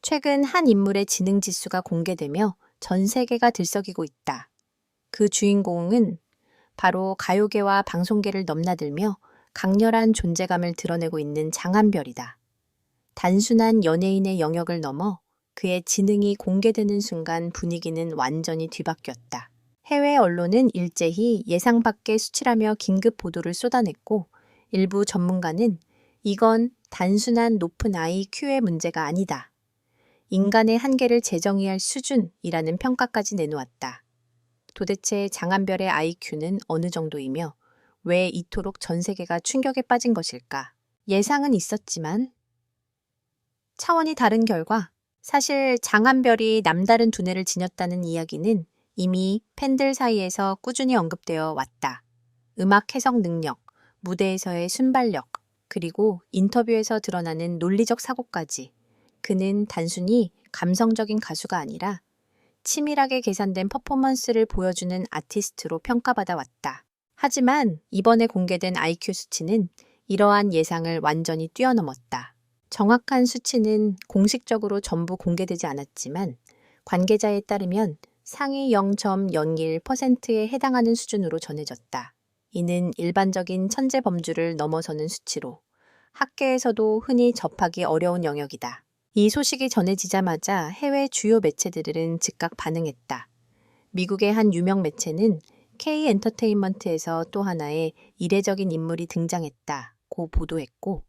최근 한 인물의 지능 지수가 공개되며 전 세계가 들썩이고 있다. 그 주인공은 바로 가요계와 방송계를 넘나들며 강렬한 존재감을 드러내고 있는 장한별이다. 단순한 연예인의 영역을 넘어 그의 지능이 공개되는 순간 분위기는 완전히 뒤바뀌었다. 해외 언론은 일제히 예상 밖의 수치라며 긴급 보도를 쏟아냈고, 일부 전문가는 이건 단순한 높은 IQ의 문제가 아니다. 인간의 한계를 재정의할 수준이라는 평가까지 내놓았다. 도대체 장한별의 IQ는 어느 정도이며 왜 이토록 전 세계가 충격에 빠진 것일까? 예상은 있었지만 차원이 다른 결과, 사실 장한별이 남다른 두뇌를 지녔다는 이야기는 이미 팬들 사이에서 꾸준히 언급되어 왔다. 음악 해석 능력, 무대에서의 순발력, 그리고 인터뷰에서 드러나는 논리적 사고까지. 그는 단순히 감성적인 가수가 아니라 치밀하게 계산된 퍼포먼스를 보여주는 아티스트로 평가받아 왔다. 하지만 이번에 공개된 IQ 수치는 이러한 예상을 완전히 뛰어넘었다. 정확한 수치는 공식적으로 전부 공개되지 않았지만 관계자에 따르면 상위 0.01%에 해당하는 수준으로 전해졌다. 이는 일반적인 천재 범주를 넘어서는 수치로 학계에서도 흔히 접하기 어려운 영역이다. 이 소식이 전해지자마자 해외 주요 매체들은 즉각 반응했다. 미국의 한 유명 매체는 K 엔터테인먼트에서 또 하나의 이례적인 인물이 등장했다고 보도했고,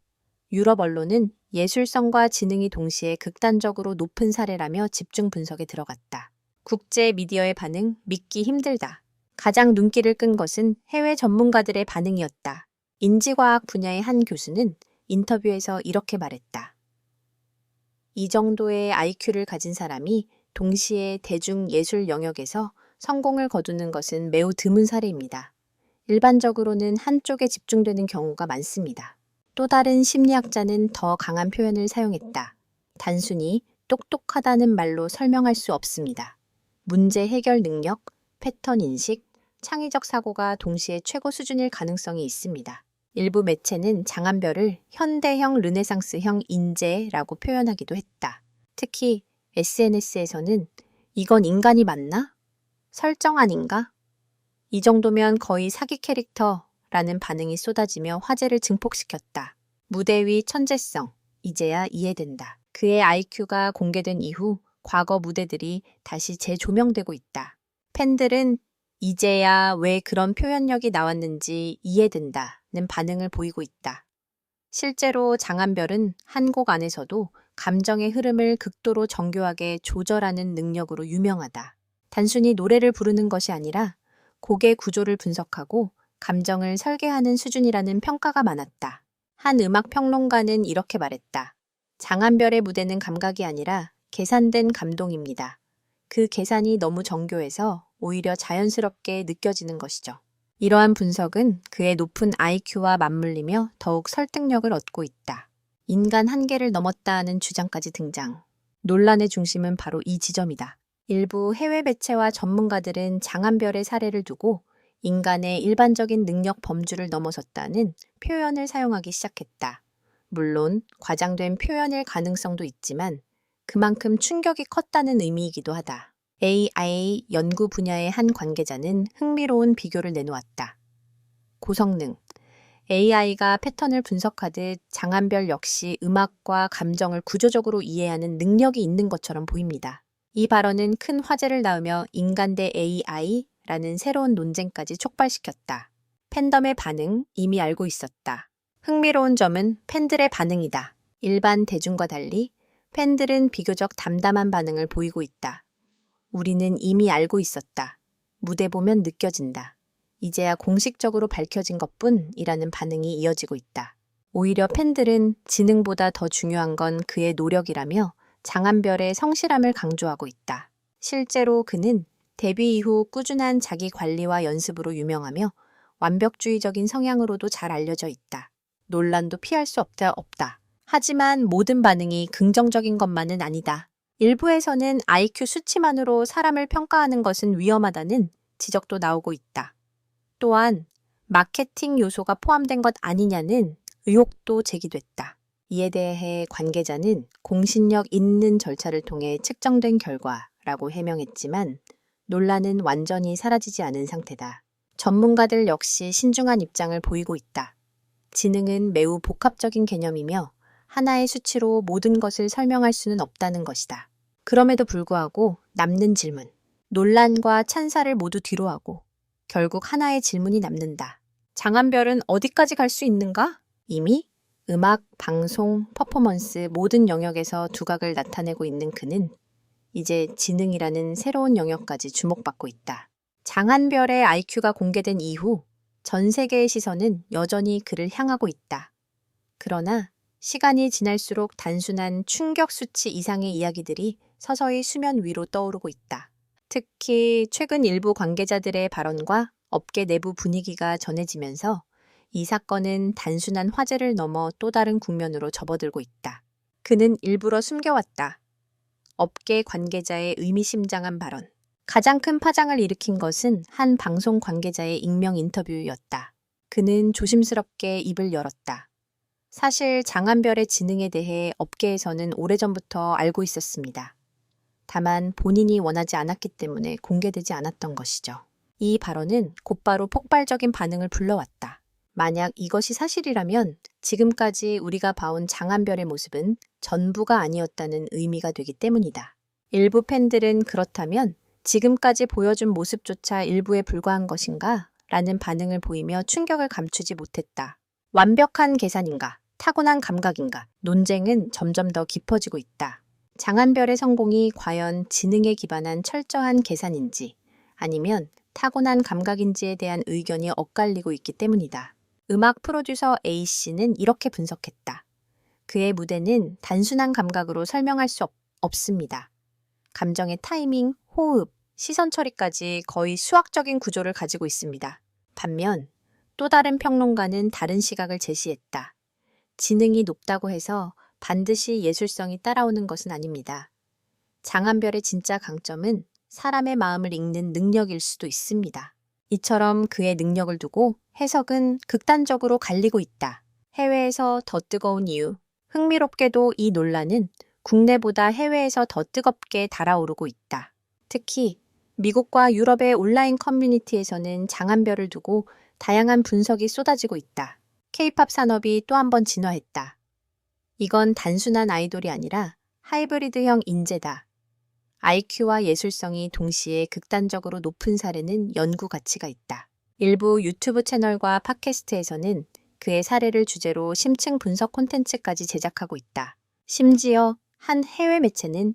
유럽 언론은 예술성과 지능이 동시에 극단적으로 높은 사례라며 집중 분석에 들어갔다. 국제 미디어의 반응 믿기 힘들다. 가장 눈길을 끈 것은 해외 전문가들의 반응이었다. 인지과학 분야의 한 교수는 인터뷰에서 이렇게 말했다. 이 정도의 IQ를 가진 사람이 동시에 대중예술 영역에서 성공을 거두는 것은 매우 드문 사례입니다. 일반적으로는 한쪽에 집중되는 경우가 많습니다. 또 다른 심리학자는 더 강한 표현을 사용했다. 단순히 똑똑하다는 말로 설명할 수 없습니다. 문제 해결 능력, 패턴 인식, 창의적 사고가 동시에 최고 수준일 가능성이 있습니다. 일부 매체는 장한별을 현대형 르네상스형 인재라고 표현하기도 했다. 특히 SNS에서는 이건 인간이 맞나? 설정 아닌가? 이 정도면 거의 사기 캐릭터라는 반응이 쏟아지며 화제를 증폭시켰다. 무대 위 천재성, 이제야 이해된다. 그의 IQ가 공개된 이후 과거 무대들이 다시 재조명되고 있다. 팬들은 이제야 왜 그런 표현력이 나왔는지 이해된다는 반응을 보이고 있다. 실제로 장한별은 한 곡 안에서도 감정의 흐름을 극도로 정교하게 조절하는 능력으로 유명하다. 단순히 노래를 부르는 것이 아니라 곡의 구조를 분석하고 감정을 설계하는 수준이라는 평가가 많았다. 한 음악 평론가는 이렇게 말했다. 장한별의 무대는 감각이 아니라 계산된 감동입니다. 그 계산이 너무 정교해서 오히려 자연스럽게 느껴지는 것이죠. 이러한 분석은 그의 높은 IQ와 맞물리며 더욱 설득력을 얻고 있다. 인간 한계를 넘었다는 주장까지 등장. 논란의 중심은 바로 이 지점이다. 일부 해외 매체와 전문가들은 장한별의 사례를 두고 인간의 일반적인 능력 범주를 넘어섰다는 표현을 사용하기 시작했다. 물론 과장된 표현일 가능성도 있지만 그만큼 충격이 컸다는 의미이기도 하다. AI 연구 분야의 한 관계자는 흥미로운 비교를 내놓았다. 고성능. AI가 패턴을 분석하듯 장한별 역시 음악과 감정을 구조적으로 이해하는 능력이 있는 것처럼 보입니다. 이 발언은 큰 화제를 낳으며 인간 대 AI라는 새로운 논쟁까지 촉발시켰다. 팬덤의 반응 이미 알고 있었다. 흥미로운 점은 팬들의 반응이다. 일반 대중과 달리 팬들은 비교적 담담한 반응을 보이고 있다. 우리는 이미 알고 있었다. 무대 보면 느껴진다. 이제야 공식적으로 밝혀진 것뿐이라는 반응이 이어지고 있다. 오히려 팬들은 지능보다 더 중요한 건 그의 노력이라며 장한별의 성실함을 강조하고 있다. 실제로 그는 데뷔 이후 꾸준한 자기 관리와 연습으로 유명하며 완벽주의적인 성향으로도 잘 알려져 있다. 논란도 피할 수 없다. 하지만 모든 반응이 긍정적인 것만은 아니다. 일부에서는 IQ 수치만으로 사람을 평가하는 것은 위험하다는 지적도 나오고 있다. 또한 마케팅 요소가 포함된 것 아니냐는 의혹도 제기됐다. 이에 대해 관계자는 공신력 있는 절차를 통해 측정된 결과라고 해명했지만 논란은 완전히 사라지지 않은 상태다. 전문가들 역시 신중한 입장을 보이고 있다. 지능은 매우 복합적인 개념이며 하나의 수치로 모든 것을 설명할 수는 없다는 것이다. 그럼에도 불구하고 남는 질문, 논란과 찬사를 모두 뒤로하고 결국 하나의 질문이 남는다. 장한별은 어디까지 갈 수 있는가? 이미 음악, 방송, 퍼포먼스 모든 영역에서 두각을 나타내고 있는 그는 이제 지능이라는 새로운 영역까지 주목받고 있다. 장한별의 IQ가 공개된 이후 전 세계의 시선은 여전히 그를 향하고 있다. 그러나 시간이 지날수록 단순한 충격 수치 이상의 이야기들이 서서히 수면 위로 떠오르고 있다. 특히 최근 일부 관계자들의 발언과 업계 내부 분위기가 전해지면서 이 사건은 단순한 화제를 넘어 또 다른 국면으로 접어들고 있다. 그는 일부러 숨겨왔다. 업계 관계자의 의미심장한 발언. 가장 큰 파장을 일으킨 것은 한 방송 관계자의 익명 인터뷰였다. 그는 조심스럽게 입을 열었다. 사실 장한별의 지능에 대해 업계에서는 오래전부터 알고 있었습니다. 다만 본인이 원하지 않았기 때문에 공개되지 않았던 것이죠. 이 발언은 곧바로 폭발적인 반응을 불러왔다. 만약 이것이 사실이라면 지금까지 우리가 봐온 장한별의 모습은 전부가 아니었다는 의미가 되기 때문이다. 일부 팬들은 그렇다면 지금까지 보여준 모습조차 일부에 불과한 것인가? 라는 반응을 보이며 충격을 감추지 못했다. 완벽한 계산인가? 타고난 감각인가? 논쟁은 점점 더 깊어지고 있다. 장한별의 성공이 과연 지능에 기반한 철저한 계산인지 아니면 타고난 감각인지에 대한 의견이 엇갈리고 있기 때문이다. 음악 프로듀서 A씨는 이렇게 분석했다. 그의 무대는 단순한 감각으로 설명할 수 없습니다. 감정의 타이밍, 호흡, 시선 처리까지 거의 수학적인 구조를 가지고 있습니다. 반면 또 다른 평론가는 다른 시각을 제시했다. 지능이 높다고 해서 반드시 예술성이 따라오는 것은 아닙니다. 장한별의 진짜 강점은 사람의 마음을 읽는 능력일 수도 있습니다. 이처럼 그의 능력을 두고 해석은 극단적으로 갈리고 있다. 해외에서 더 뜨거운 이유. 흥미롭게도 이 논란은 국내보다 해외에서 더 뜨겁게 달아오르고 있다. 특히 미국과 유럽의 온라인 커뮤니티에서는 장한별을 두고 다양한 분석이 쏟아지고 있다. K-팝 산업이 또 한 번 진화했다. 이건 단순한 아이돌이 아니라 하이브리드형 인재다. IQ와 예술성이 동시에 극단적으로 높은 사례는 연구 가치가 있다. 일부 유튜브 채널과 팟캐스트에서는 그의 사례를 주제로 심층 분석 콘텐츠까지 제작하고 있다. 심지어 한 해외 매체는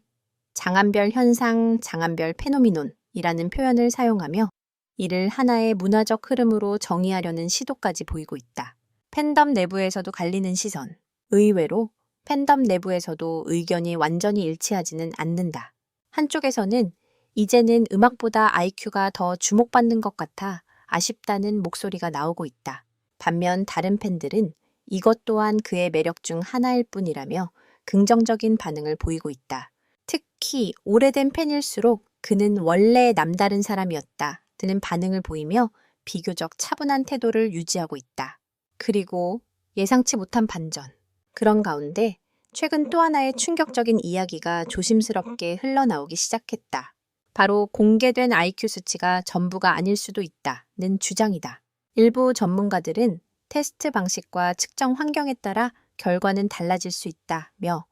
장한별 현상, 장한별 페노미논이라는 표현을 사용하며 이를 하나의 문화적 흐름으로 정의하려는 시도까지 보이고 있다. 팬덤 내부에서도 갈리는 시선. 의외로 팬덤 내부에서도 의견이 완전히 일치하지는 않는다. 한쪽에서는 이제는 음악보다 IQ가 더 주목받는 것 같아 아쉽다는 목소리가 나오고 있다. 반면 다른 팬들은 이것 또한 그의 매력 중 하나일 뿐이라며 긍정적인 반응을 보이고 있다. 특히 오래된 팬일수록 그는 원래 남다른 사람이었다 드는 반응을 보이며 비교적 차분한 태도를 유지하고 있다. 그리고 예상치 못한 반전. 그런 가운데 최근 또 하나의 충격적인 이야기가 조심스럽게 흘러나오기 시작했다. 바로 공개된 IQ 수치가 전부가 아닐 수도 있다는 주장이다. 일부 전문가들은 테스트 방식과 측정 환경에 따라 결과는 달라질 수 있다며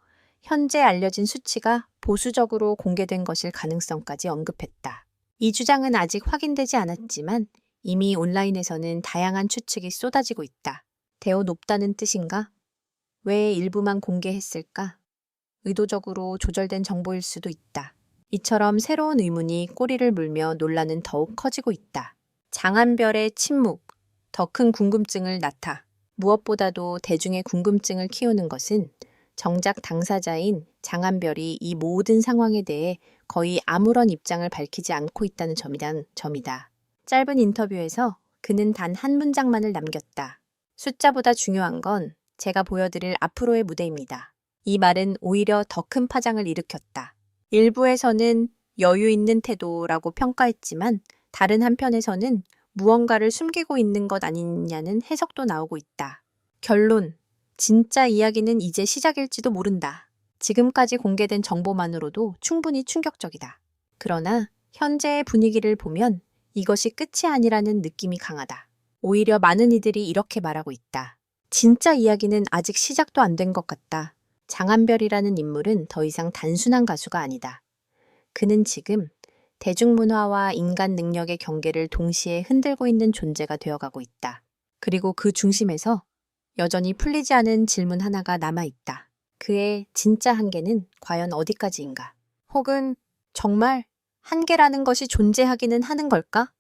현재 알려진 수치가 보수적으로 공개된 것일 가능성까지 언급했다. 이 주장은 아직 확인되지 않았지만 이미 온라인에서는 다양한 추측이 쏟아지고 있다. 대우 높다는 뜻인가? 왜 일부만 공개했을까? 의도적으로 조절된 정보일 수도 있다. 이처럼 새로운 의문이 꼬리를 물며 논란은 더욱 커지고 있다. 장한별의 침묵, 더 큰 궁금증을 낳다. 무엇보다도 대중의 궁금증을 키우는 것은 정작 당사자인 장한별이 이 모든 상황에 대해 거의 아무런 입장을 밝히지 않고 있다는 점이다. 짧은 인터뷰에서 그는 단 한 문장만을 남겼다. 숫자보다 중요한 건 제가 보여드릴 앞으로의 무대입니다. 이 말은 오히려 더 큰 파장을 일으켰다. 일부에서는 여유 있는 태도라고 평가했지만 다른 한편에서는 무언가를 숨기고 있는 것 아니냐는 해석도 나오고 있다. 결론, 진짜 이야기는 이제 시작일지도 모른다. 지금까지 공개된 정보만으로도 충분히 충격적이다. 그러나 현재의 분위기를 보면 이것이 끝이 아니라는 느낌이 강하다. 오히려 많은 이들이 이렇게 말하고 있다. 진짜 이야기는 아직 시작도 안 된 것 같다. 장한별이라는 인물은 더 이상 단순한 가수가 아니다. 그는 지금 대중문화와 인간 능력의 경계를 동시에 흔들고 있는 존재가 되어가고 있다. 그리고 그 중심에서 여전히 풀리지 않은 질문 하나가 남아있다. 그의 진짜 한계는 과연 어디까지인가? 혹은 정말 한계라는 것이 존재하기는 하는 걸까?